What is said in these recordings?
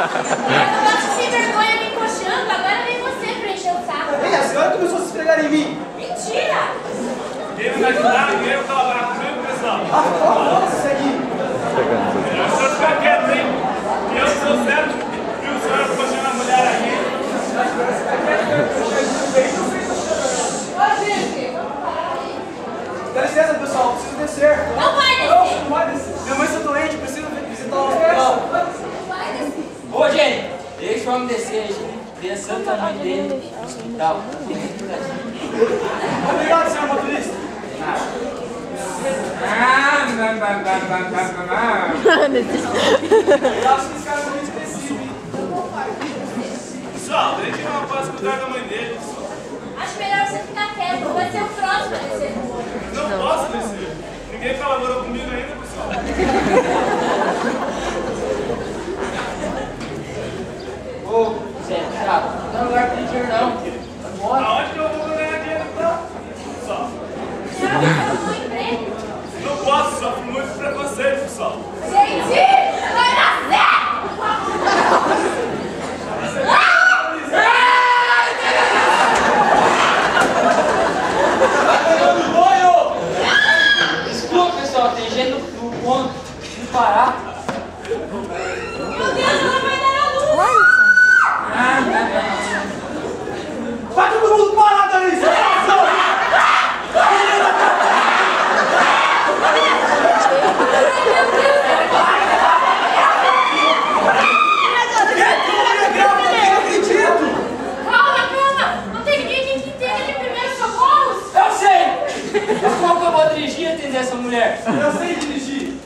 gosto sem vergonha me encoxando, agora vem você preencher o saco. Ei, a senhora começou a se esfregar em mim. Mentira! Quem não vai ajudar, ninguém vai colaborar comigo, pessoal. Nossa, aqui. É só ficar quieto, hein? Que eu sou certo, viu o senhor puxando a mulher aqui. Ô, gente, vamos parar aí. Dá licença, pessoal, preciso descer. Não vai descer. Não vai descer. Minha mãe está doente, preciso visitar o hospital. Não vai descer. Ô, gente, deixa o homem descer, gente. Vê a santa mãe dele no hospital. Obrigado, senhor motorista. Eu acho que esse cara é muito expressivo, hein? Pessoal, deixa eu não posso cuidar da mãe dele, pessoal. Acho melhor você ficar quieto, vai ser o próximo a descer. Não posso descer. Ninguém colaborou comigo ainda, pessoal. Ô, Zé, chato, não dá lugar pra gente não. Aonde que eu vou ganhar dinheiro, então? Pessoal, Senhora, vai fazer um emprego. não posso, sofro muito preconceito, pessoal. Gente, vai dar certo! Desculpa, pessoal, tem gente no ponto de parar. Meu Deus, ela vai dar a luz! Vai todo mundo parado ali! Calma, não tem ninguém que entenda de primeiros socorros? Eu sei! Mas como que eu vou dirigir e atender essa mulher? Eu sei dirigir.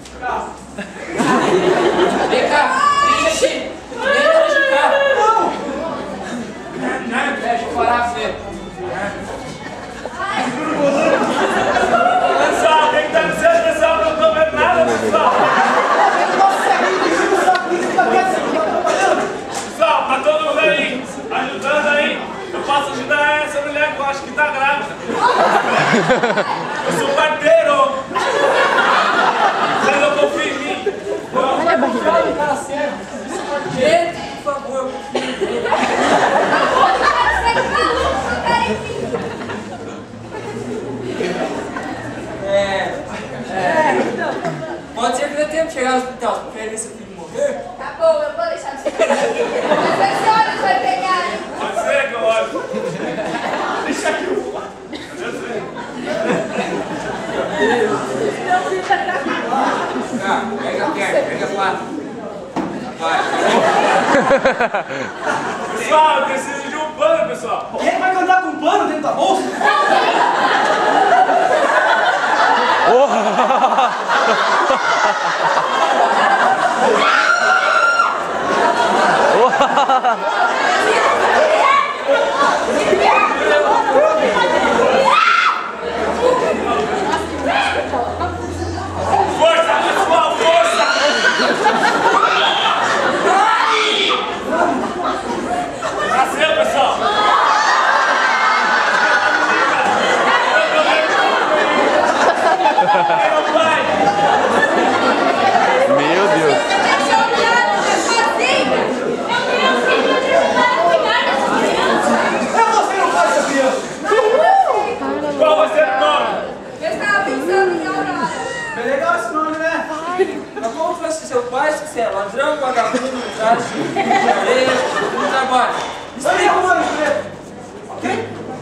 Vem cá, dirige aqui. Vem dirigir cá. Não! Deixa eu parar você. Pessoal, quem que tá dizendo, pessoal, que eu não tô vendo nada, pessoal? Nossa, quem dirigiu o saco disso da casa que tá trabalhando? Pessoal, tá todo mundo aí, ajudando aí. Eu posso ajudar essa mulher que eu acho que tá grávida. Eu sou parteiro. Vocês não confiam em mim? Olha a barriga dele. Cara sério. Gente, por favor, confia em mim. Pode ser que dê tempo de chegar no hospital, se preferir seu filho morrer. Tá bom, eu vou deixar você pegar. Mas as senhoras vai pegar, hein? Pode ser que eu olho. Deixa aqui o... Tá, pega perto, pega lá. Vai. Pessoal, eu preciso de um pano, pessoal. Quem vai cantar com pano dentro da bolsa? Força, pessoal, força! Nasceu, pessoal! Meu Deus. Você deixou o lado sozinha? Meu Deus, quem vai te ajudar a cuidar dessa criança? Você não faz essa criança! Qual vai ser o nome? Eu estava pensando em Aurora. É legal esse nome, né? Mas como fosse seu pai, se você é ladrão, vagabundo, areia, não trabalha. Vai arrumando emprego. Ok?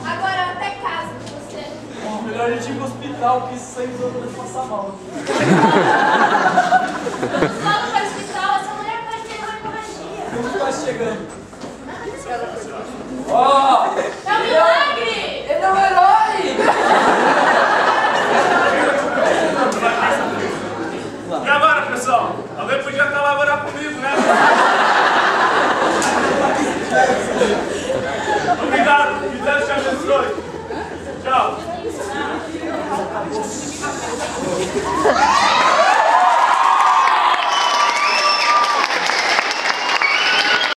Agora até casa com você. Melhor a gente ir pro hospital, que isso aí vai passar mal. Logo para o hospital, essa mulher pode ter uma hemorragia. Estamos quase chegando. Ó! É um milagre! Ele é um herói! E agora, pessoal?